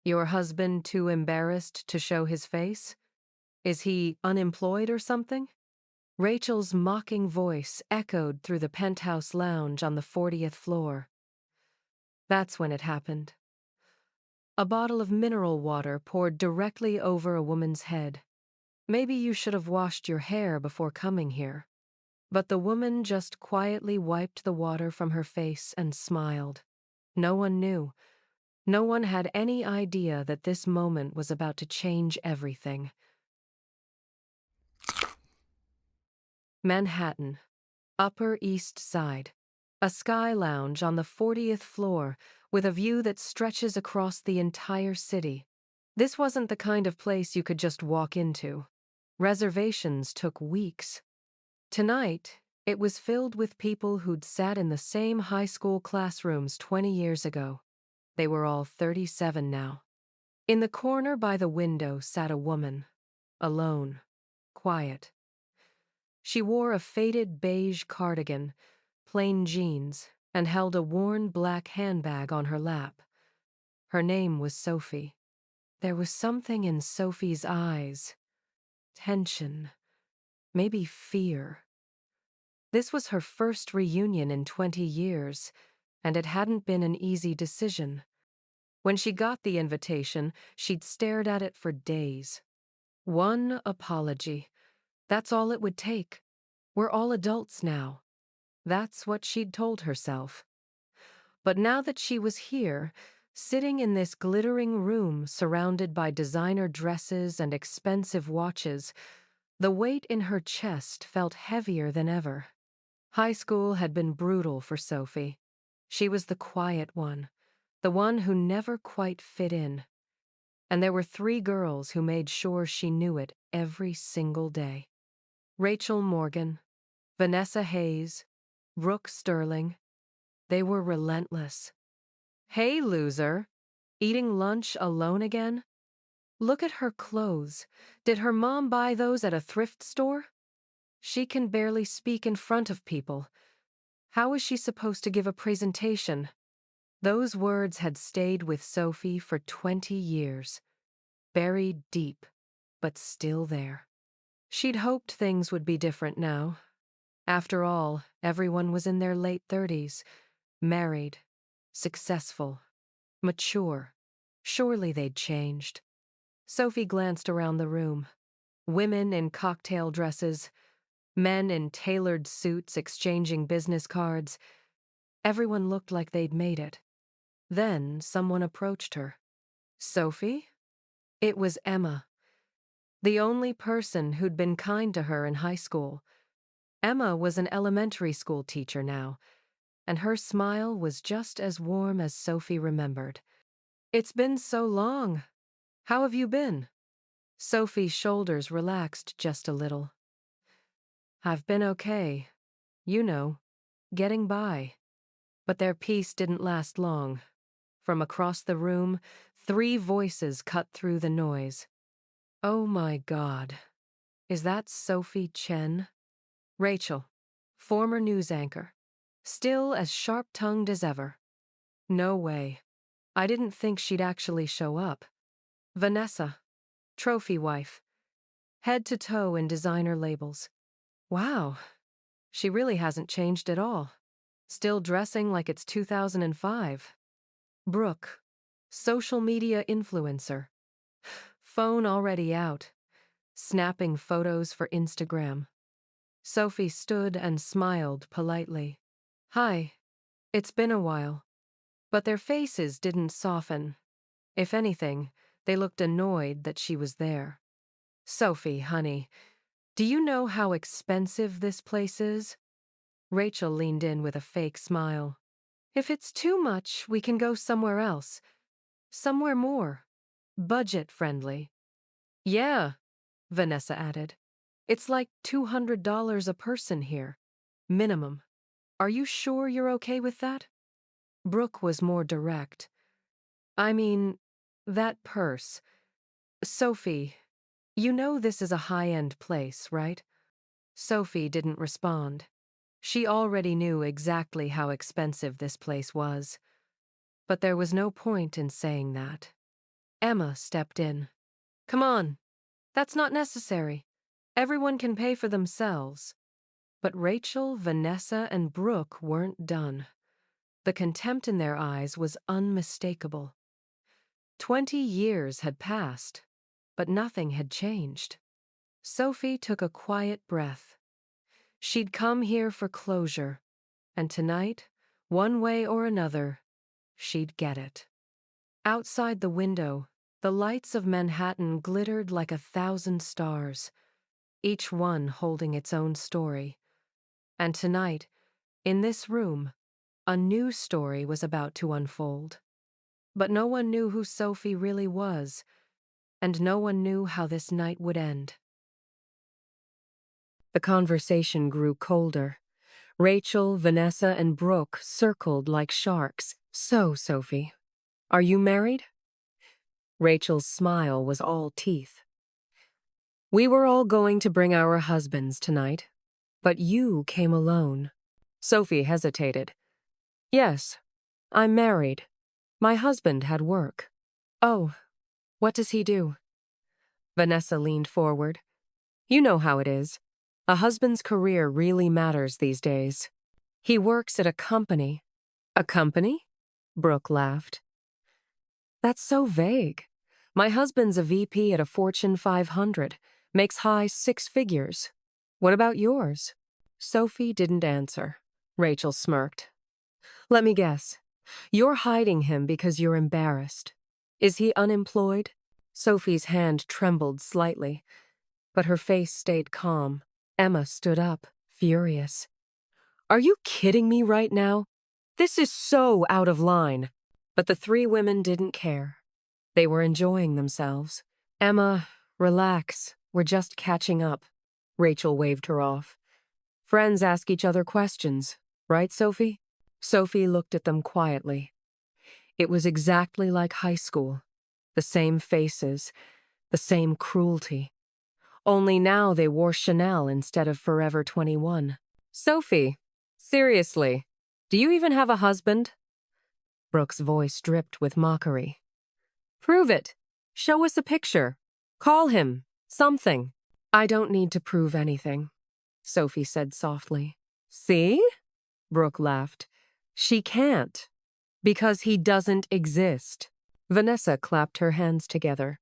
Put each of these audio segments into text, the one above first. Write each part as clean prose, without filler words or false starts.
Your husband too embarrassed to show his face? Is he unemployed or something? Rachel's mocking voice echoed through the penthouse lounge on the 40th floor. That's when it happened. A bottle of mineral water poured directly over a woman's head. Maybe you should have washed your hair before coming here. But the woman just quietly wiped the water from her face and smiled. No one knew. No one had any idea that this moment was about to change everything. Manhattan, Upper East Side. A sky lounge on the 40th floor with a view that stretches across the entire city. This wasn't the kind of place you could just walk into. Reservations took weeks. Tonight, it was filled with people who'd sat in the same high school classrooms 20 years ago. They were all 37 now. In the corner by the window sat a woman, alone, quiet. She wore a faded beige cardigan, plain jeans, and held a worn black handbag on her lap. Her name was Sophie. There was something in Sophie's eyes. Tension. Maybe fear. This was her first reunion in 20 years, and it hadn't been an easy decision. When she got the invitation, she'd stared at it for days. One apology. That's all it would take. We're all adults now. That's what she'd told herself. But now that she was here, sitting in this glittering room surrounded by designer dresses and expensive watches, the weight in her chest felt heavier than ever. High school had been brutal for Sophie. She was the quiet one, the one who never quite fit in. And there were 3 girls who made sure she knew it every single day. Rachel Morgan, Vanessa Hayes, Brooke Sterling. They were relentless. Hey, loser. Eating lunch alone again? Look at her clothes. Did her mom buy those at a thrift store? She can barely speak in front of people. How is she supposed to give a presentation? Those words had stayed with Sophie for 20 years. Buried deep, but still there. She'd hoped things would be different now. After all, everyone was in their late 30s, married, successful, mature. Surely they'd changed. Sophie glanced around the room. Women in cocktail dresses, men in tailored suits exchanging business cards. Everyone looked like they'd made it. Then someone approached her. Sophie? It was Emma, the only person who'd been kind to her in high school. Emma was an elementary school teacher now, and her smile was just as warm as Sophie remembered. It's been so long. How have you been? Sophie's shoulders relaxed just a little. I've been okay. You know, getting by. But their peace didn't last long. From across the room, 3 voices cut through the noise. Oh my God. Is that Sophie Chen? Rachel, former news anchor. Still as sharp-tongued as ever. No way. I didn't think she'd actually show up. Vanessa, trophy wife. Head to toe in designer labels. Wow, she really hasn't changed at all. Still dressing like it's 2005. Brooke, social media influencer. Phone already out. Snapping photos for Instagram. Sophie stood and smiled politely. Hi, it's been a while. But their faces didn't soften. If anything, they looked annoyed that she was there. Sophie, honey, do you know how expensive this place is? Rachel leaned in with a fake smile. If it's too much, we can go somewhere else. Somewhere more. Budget-friendly. Yeah, Vanessa added. It's like $200 a person here. Minimum. Are you sure you're okay with that? Brooke was more direct. I mean, that purse. Sophie, you know this is a high-end place, right? Sophie didn't respond. She already knew exactly how expensive this place was. But there was no point in saying that. Emma stepped in. Come on. That's not necessary. Everyone can pay for themselves. But Rachel, Vanessa, and Brooke weren't done. The contempt in their eyes was unmistakable. 20 years had passed, but nothing had changed. Sophie took a quiet breath. She'd come here for closure, and tonight, one way or another, she'd get it. Outside the window, the lights of Manhattan glittered like 1,000 stars, each one holding its own story. And tonight, in this room, a new story was about to unfold. But no one knew who Sophie really was, and no one knew how this night would end. The conversation grew colder. Rachel, Vanessa, and Brooke circled like sharks. So, Sophie, are you married? Rachel's smile was all teeth. We were all going to bring our husbands tonight, but you came alone. Sophie hesitated. Yes, I'm married. My husband had work. Oh, what does he do? Vanessa leaned forward. You know how it is. A husband's career really matters these days. He works at a company. A company? Brooke laughed. That's so vague. My husband's a VP at a Fortune 500, makes high 6 figures. What about yours? Sophie didn't answer. Rachel smirked. Let me guess. You're hiding him because you're embarrassed. Is he unemployed? Sophie's hand trembled slightly, but her face stayed calm. Emma stood up, furious. Are you kidding me right now? This is so out of line. But the three women didn't care. They were enjoying themselves. Emma, relax. We're just catching up. Rachel waved her off. Friends ask each other questions, right, Sophie? Sophie looked at them quietly. It was exactly like high school. The same faces, the same cruelty. Only now they wore Chanel instead of Forever 21. Sophie, seriously, do you even have a husband? Brooke's voice dripped with mockery. Prove it. Show us a picture. Call him. Something. I don't need to prove anything, Sophie said softly. See? Brooke laughed. She can't. Because he doesn't exist. Vanessa clapped her hands together.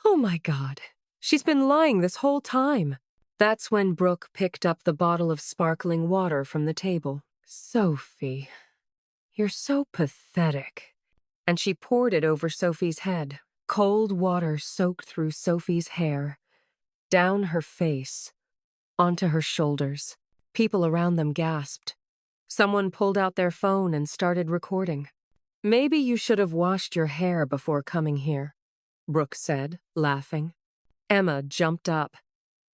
Oh my God. She's been lying this whole time. That's when Brooke picked up the bottle of sparkling water from the table. Sophie, you're so pathetic. And she poured it over Sophie's head. Cold water soaked through Sophie's hair, down her face, onto her shoulders. People around them gasped. Someone pulled out their phone and started recording. Maybe you should have washed your hair before coming here, Brooke said, laughing. Emma jumped up.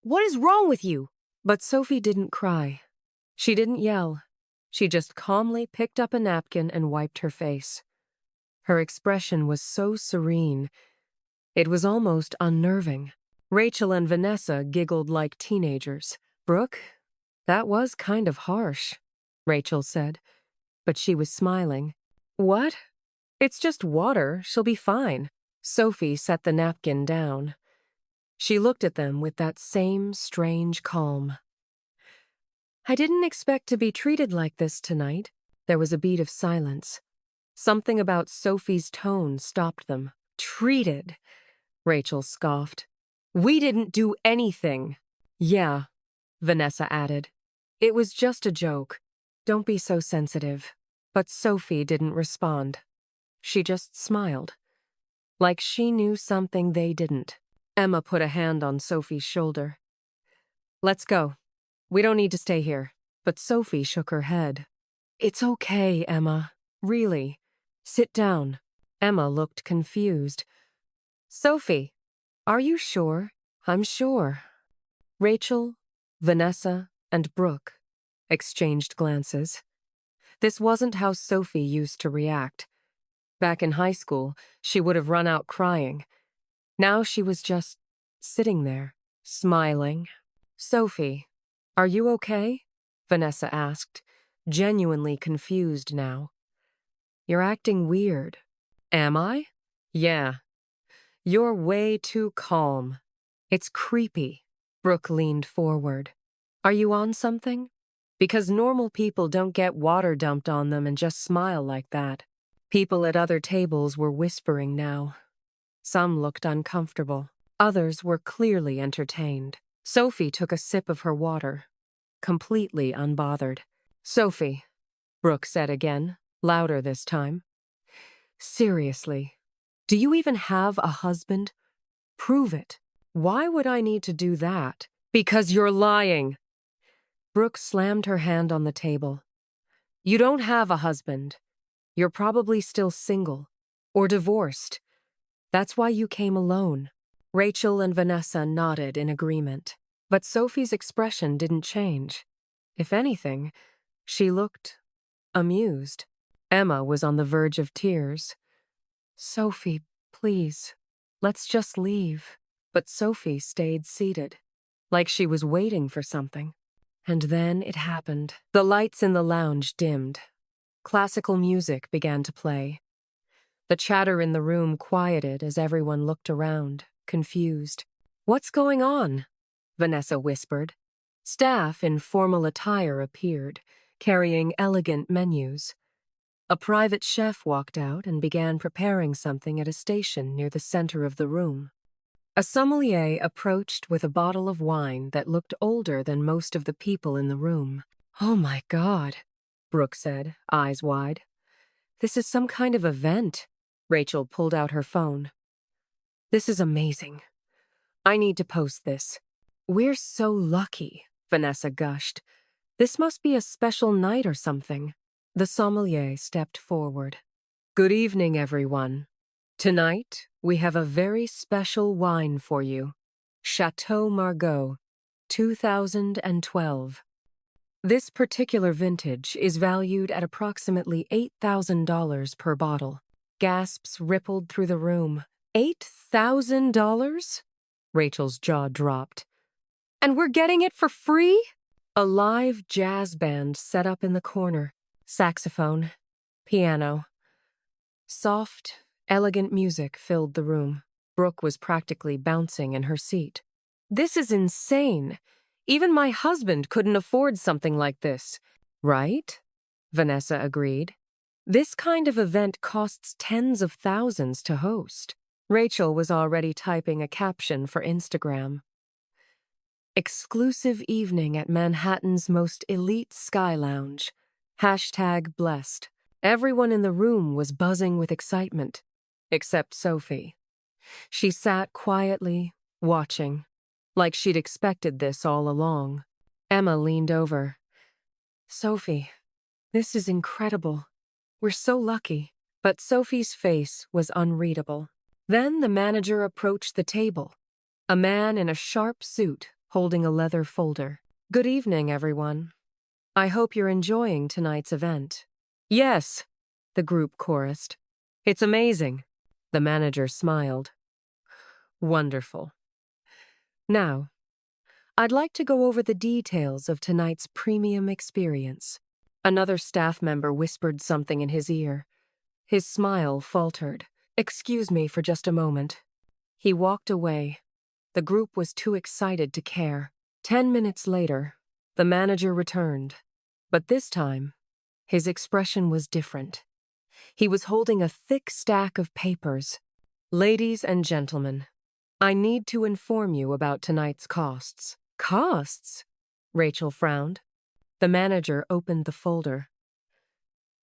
What is wrong with you? But Sophie didn't cry. She didn't yell. She just calmly picked up a napkin and wiped her face. Her expression was so serene, it was almost unnerving. Rachel and Vanessa giggled like teenagers. Brooke, that was kind of harsh, Rachel said, but she was smiling. What? It's just water. She'll be fine. Sophie set the napkin down. She looked at them with that same strange calm. I didn't expect to be treated like this tonight. There was a beat of silence. Something about Sophie's tone stopped them. Treated, Rachel scoffed. We didn't do anything. Yeah, Vanessa added. It was just a joke. Don't be so sensitive. But Sophie didn't respond. She just smiled. Like she knew something they didn't. Emma put a hand on Sophie's shoulder. Let's go. We don't need to stay here. But Sophie shook her head. It's okay, Emma. Really. Sit down. Emma looked confused. Sophie, are you sure? I'm sure. Rachel, Vanessa, and Brooke exchanged glances. This wasn't how Sophie used to react. Back in high school, she would have run out crying. Now she was just sitting there, smiling. Sophie, are you okay? Vanessa asked, genuinely confused now. You're acting weird. Am I? Yeah, You're way too calm. It's creepy. Brooke leaned forward. Are you on something? Because normal people don't get water dumped on them and just smile like that. People at other tables were whispering now. Some looked uncomfortable. Others were clearly entertained. Sophie took a sip of her water, completely unbothered. Sophie, Brooke said again, louder this time. Seriously, do you even have a husband? Prove it. Why would I need to do that? Because you're lying. Brooke slammed her hand on the table. You don't have a husband. You're probably still single. Or divorced. That's why you came alone. Rachel and Vanessa nodded in agreement. But Sophie's expression didn't change. If anything, she looked amused. Emma was on the verge of tears. Sophie, please, let's just leave. But Sophie stayed seated, like she was waiting for something. And then it happened. The lights in the lounge dimmed. Classical music began to play. The chatter in the room quieted as everyone looked around, confused. What's going on? Vanessa whispered. Staff in formal attire appeared, carrying elegant menus. A private chef walked out and began preparing something at a station near the center of the room. A sommelier approached with a bottle of wine that looked older than most of the people in the room. Oh my God, Brooke said, eyes wide. This is some kind of event. Rachel pulled out her phone. This is amazing. I need to post this. We're so lucky, Vanessa gushed. This must be a special night or something. The sommelier stepped forward. Good evening, everyone. Tonight, we have a very special wine for you. Chateau Margaux, 2012. This particular vintage is valued at approximately $8,000 per bottle. Gasps rippled through the room. $8,000? Rachel's jaw dropped. And we're getting it for free? A live jazz band set up in the corner. Saxophone, piano. Soft, elegant music filled the room. Brooke was practically bouncing in her seat. This is insane. Even my husband couldn't afford something like this. Right? Vanessa agreed. This kind of event costs tens of thousands to host. Rachel was already typing a caption for Instagram. Exclusive evening at Manhattan's most elite sky lounge. #blessed. Everyone in the room was buzzing with excitement, except Sophie. She sat quietly, watching, like she'd expected this all along. Emma leaned over. Sophie, this is incredible. We're so lucky. But Sophie's face was unreadable. Then the manager approached the table. A man in a sharp suit, holding a leather folder. Good evening, everyone. I hope you're enjoying tonight's event. Yes, the group chorused. It's amazing. The manager smiled. Wonderful. Now, I'd like to go over the details of tonight's premium experience. Another staff member whispered something in his ear. His smile faltered. Excuse me for just a moment. He walked away. The group was too excited to care. 10 minutes later, the manager returned. But this time, his expression was different. He was holding a thick stack of papers. Ladies and gentlemen, I need to inform you about tonight's costs. Costs? Rachel frowned. The manager opened the folder.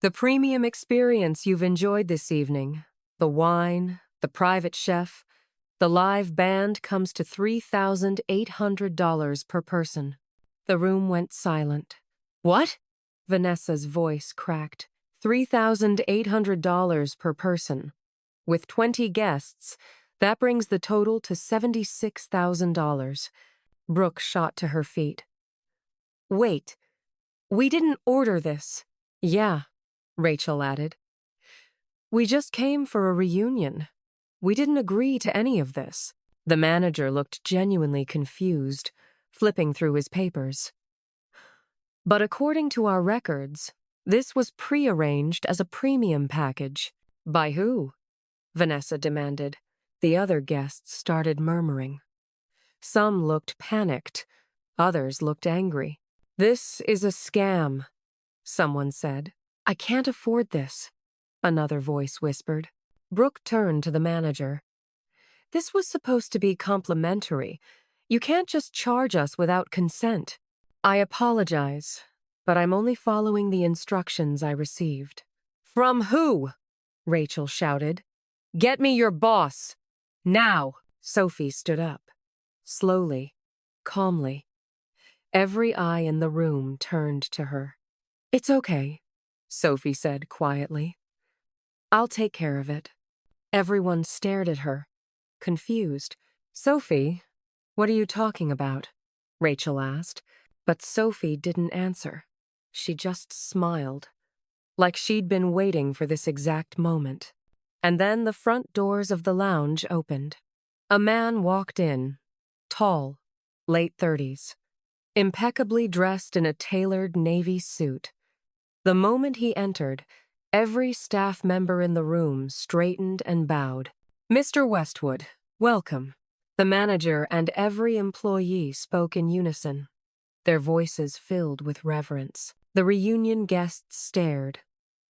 The premium experience you've enjoyed this evening, the wine, the private chef, the live band comes to $3,800 per person. The room went silent. What? Vanessa's voice cracked. $3,800 per person. With 20 guests, that brings the total to $76,000. Brooke shot to her feet. Wait, we didn't order this. Yeah, Rachel added. We just came for a reunion. We didn't agree to any of this. The manager looked genuinely confused, flipping through his papers. But according to our records, this was prearranged as a premium package. By who? Vanessa demanded. The other guests started murmuring. Some looked panicked, others looked angry. "This is a scam," someone said. "I can't afford this," another voice whispered. Brooke turned to the manager. "This was supposed to be complimentary. You can't just charge us without consent." "I apologize, but I'm only following the instructions I received." "From who?" Rachel shouted. "Get me your boss. Now." Sophie stood up. Slowly, calmly. Every eye in the room turned to her. "It's okay," Sophie said quietly. "I'll take care of it." Everyone stared at her, confused. "Sophie, what are you talking about?" Rachel asked, but Sophie didn't answer. She just smiled, like she'd been waiting for this exact moment. And then the front doors of the lounge opened. A man walked in, tall, late 30s, impeccably dressed in a tailored navy suit. The moment he entered, every staff member in the room straightened and bowed. "Mr. Westwood, welcome." The manager and every employee spoke in unison, their voices filled with reverence. The reunion guests stared,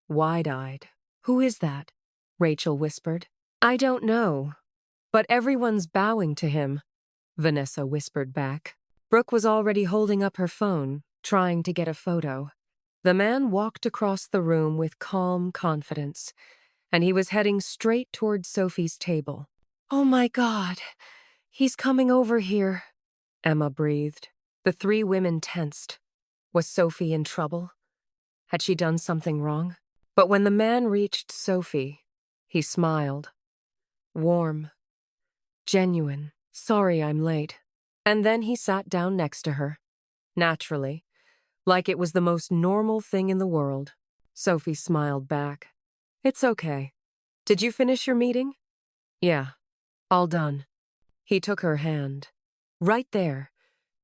wide-eyed. "Who is that?" Rachel whispered. "I don't know, but everyone's bowing to him," Vanessa whispered back. Brooke was already holding up her phone, trying to get a photo. The man walked across the room with calm confidence, and he was heading straight toward Sophie's table. "Oh my God, he's coming over here," Emma breathed. The three women tensed. Was Sophie in trouble? Had she done something wrong? But when the man reached Sophie, he smiled. Warm. Genuine. "Sorry I'm late." And then he sat down next to her. Naturally. Like it was the most normal thing in the world. Sophie smiled back. "It's okay. Did you finish your meeting?" "Yeah. All done." He took her hand. Right there,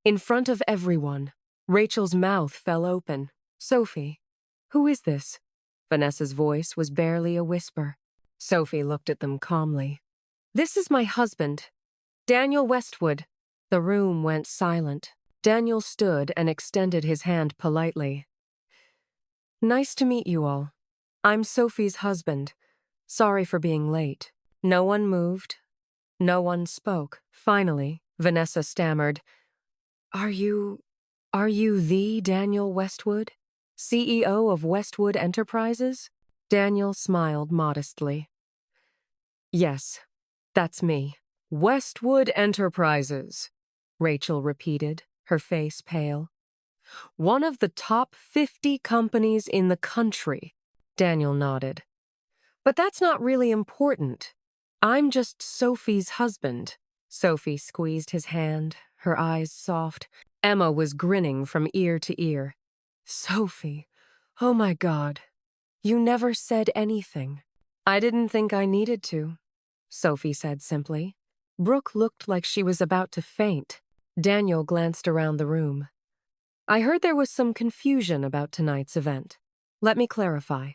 in front of everyone, Rachel's mouth fell open. "Sophie, who is this?" Vanessa's voice was barely a whisper. Sophie looked at them calmly. "This is my husband, Daniel Westwood." The room went silent. Daniel stood and extended his hand politely. "Nice to meet you all. I'm Sophie's husband. Sorry for being late." No one moved. No one spoke. Finally, Vanessa stammered, Are you the Daniel Westwood? CEO of Westwood Enterprises?" Daniel smiled modestly. "Yes, that's me." "Westwood Enterprises," Rachel repeated, her face pale. "One of the top 50 companies in the country." Daniel nodded. "But that's not really important. I'm just Sophie's husband." Sophie squeezed his hand, her eyes soft. Emma was grinning from ear to ear. "Sophie, oh my God, you never said anything." "I didn't think I needed to," Sophie said simply. Brooke looked like she was about to faint. Daniel glanced around the room. "I heard there was some confusion about tonight's event. Let me clarify.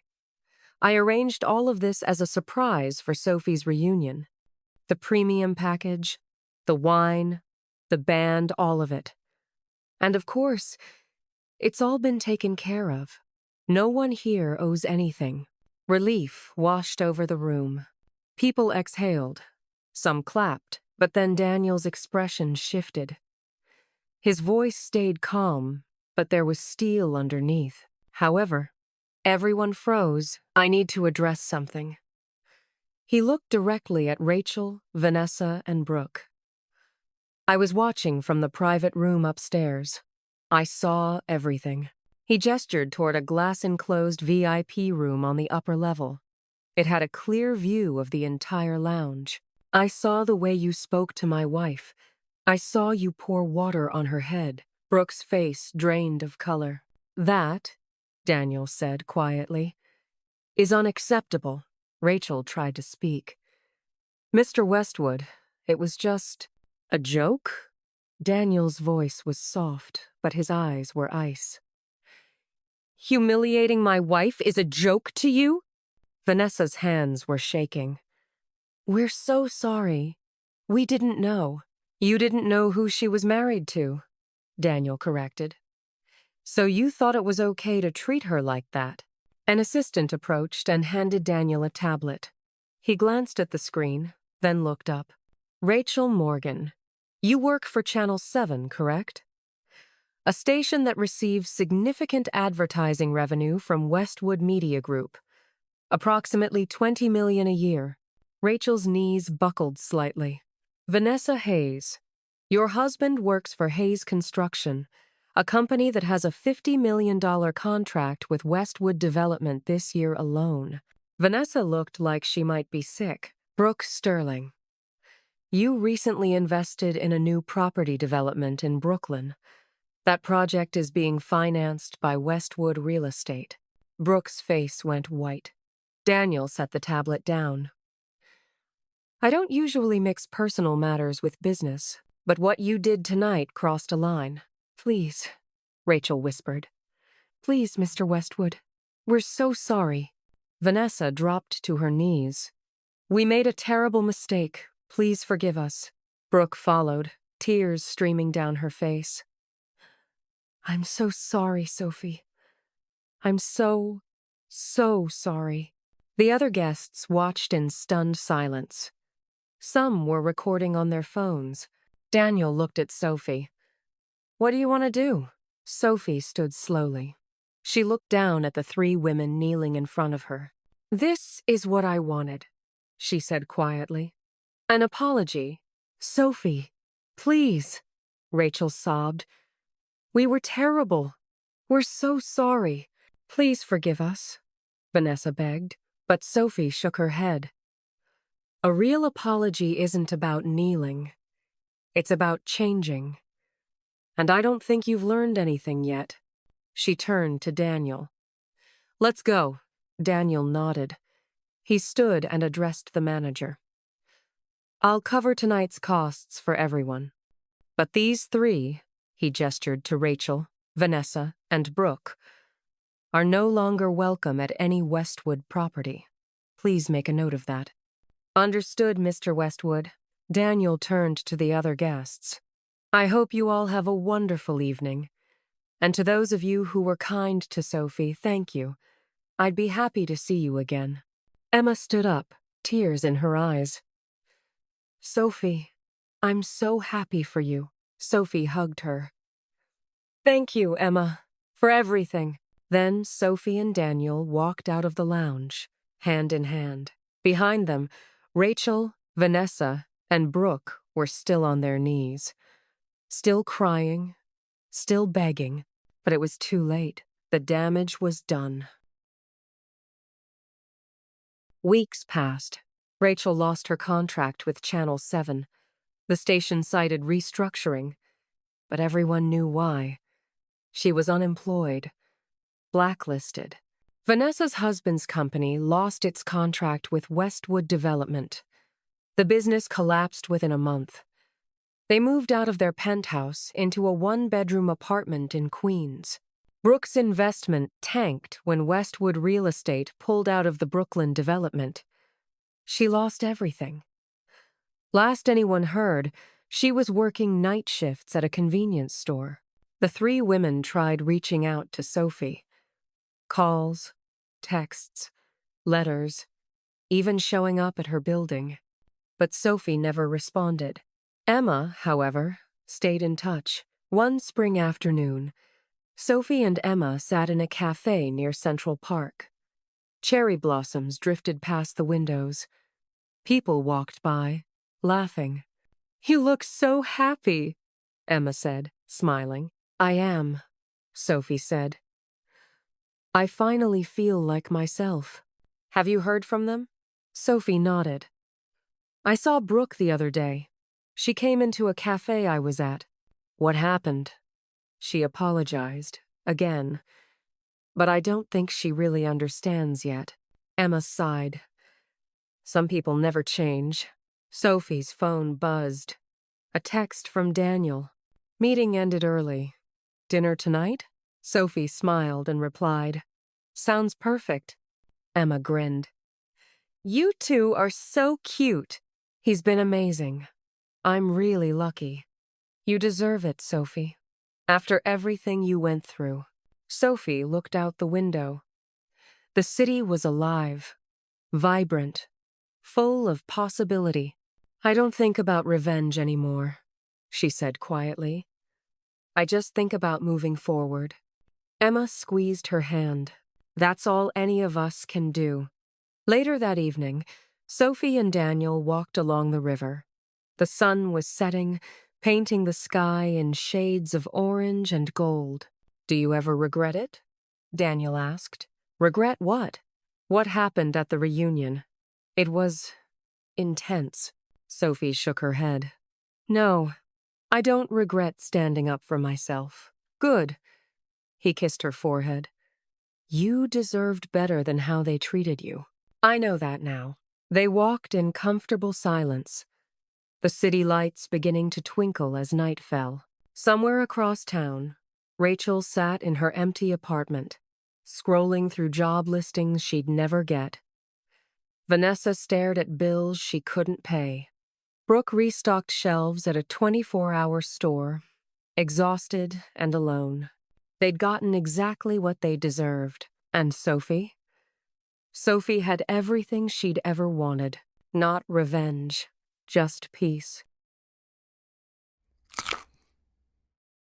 I arranged all of this as a surprise for Sophie's reunion. The premium package, the wine, the band, all of it. And of course, it's all been taken care of. No one here owes anything." Relief washed over the room. People exhaled. Some clapped, but then Daniel's expression shifted. His voice stayed calm, but there was steel underneath. However, everyone froze. "I need to address something." He looked directly at Rachel, Vanessa, and Brooke. "I was watching from the private room upstairs. I saw everything." He gestured toward a glass-enclosed VIP room on the upper level. It had a clear view of the entire lounge. "I saw the way you spoke to my wife. I saw you pour water on her head." Brooke's face drained of color. "That," Daniel said quietly, "is unacceptable." Rachel tried to speak. "Mr. Westwood, it was just a joke?" Daniel's voice was soft, but his eyes were ice. "Humiliating my wife is a joke to you?" Vanessa's hands were shaking. We're so sorry. We didn't know. You didn't know who she was married to, Daniel corrected. So you thought it was okay to treat her like that? An assistant approached and handed Daniel a tablet. He glanced at the screen, then looked up. Rachel Morgan. You work for Channel 7, correct? A station that receives significant advertising revenue from Westwood Media Group. Approximately $20 million a year. Rachel's knees buckled slightly. Vanessa Hayes. Your husband works for Hayes Construction, a company that has a $50 million contract with Westwood Development this year alone. Vanessa looked like she might be sick. Brooke Sterling. You recently invested in a new property development in Brooklyn. That project is being financed by Westwood Real Estate. Brooke's face went white. Daniel set the tablet down. I don't usually mix personal matters with business, but what you did tonight crossed a line. Please, Rachel whispered. Please, Mr. Westwood. We're so sorry. Vanessa dropped to her knees. We made a terrible mistake. Please forgive us. Brooke followed, tears streaming down her face. I'm so sorry, Sophie. I'm so sorry. The other guests watched in stunned silence. Some were recording on their phones. Daniel looked at Sophie. What do you want to do? Sophie stood slowly. She looked down at the three women kneeling in front of her. This is what I wanted, she said quietly. An apology. Sophie, please, Rachel sobbed. We were terrible. We're so sorry. Please forgive us, Vanessa begged, but Sophie shook her head. A real apology isn't about kneeling. It's about changing. And I don't think you've learned anything yet. She turned to Daniel. Let's go. Daniel nodded. He stood and addressed the manager. I'll cover tonight's costs for everyone. But these three, he gestured to Rachel, Vanessa, and Brooke, are no longer welcome at any Westwood property. Please make a note of that. Understood, Mr. Westwood. Daniel turned to the other guests. I hope you all have a wonderful evening. And to those of you who were kind to Sophie, thank you. I'd be happy to see you again. Emma stood up, tears in her eyes. Sophie, I'm so happy for you. Sophie hugged her. Thank you, Emma, for everything. Then Sophie and Daniel walked out of the lounge, hand in hand. Behind them, Rachel, Vanessa, and Brooke were still on their knees. Still crying, still begging, but it was too late. The damage was done. Weeks passed. Rachel lost her contract with Channel 7. The station cited restructuring, but everyone knew why. She was unemployed, blacklisted. Vanessa's husband's company lost its contract with Westwood Development. The business collapsed within a month. They moved out of their penthouse into a one-bedroom apartment in Queens. Brooke's investment tanked when Westwood Real Estate pulled out of the Brooklyn development. She lost everything. Last anyone heard, she was working night shifts at a convenience store. The three women tried reaching out to Sophie. Calls, texts, letters, even showing up at her building. But Sophie never responded. Emma, however, stayed in touch. One spring afternoon, Sophie and Emma sat in a cafe near Central Park. Cherry blossoms drifted past the windows. People walked by, laughing. You look so happy, Emma said, smiling. I am, Sophie said. I finally feel like myself. Have you heard from them? Sophie nodded. I saw Brooke the other day. She came into a cafe I was at. What happened? She apologized, again. But I don't think she really understands yet. Emma sighed. Some people never change. Sophie's phone buzzed. A text from Daniel. Meeting ended early. Dinner tonight? Sophie smiled and replied. Sounds perfect. Emma grinned. You two are so cute. He's been amazing. I'm really lucky. You deserve it, Sophie. After everything you went through. Sophie looked out the window. The city was alive, vibrant, full of possibility. I don't think about revenge anymore, she said quietly. I just think about moving forward. Emma squeezed her hand. That's all any of us can do. Later that evening, Sophie and Daniel walked along the river. The sun was setting, painting the sky in shades of orange and gold. Do you ever regret it? Daniel asked. Regret what? What happened at the reunion? It was intense. Sophie shook her head. No, I don't regret standing up for myself. Good. He kissed her forehead. You deserved better than how they treated you. I know that now. They walked in comfortable silence, the city lights beginning to twinkle as night fell. Somewhere across town, Rachel sat in her empty apartment, scrolling through job listings she'd never get. Vanessa stared at bills she couldn't pay. Brooke restocked shelves at a 24-hour store, exhausted and alone. They'd gotten exactly what they deserved. And Sophie? Sophie had everything she'd ever wanted. Not revenge, just peace.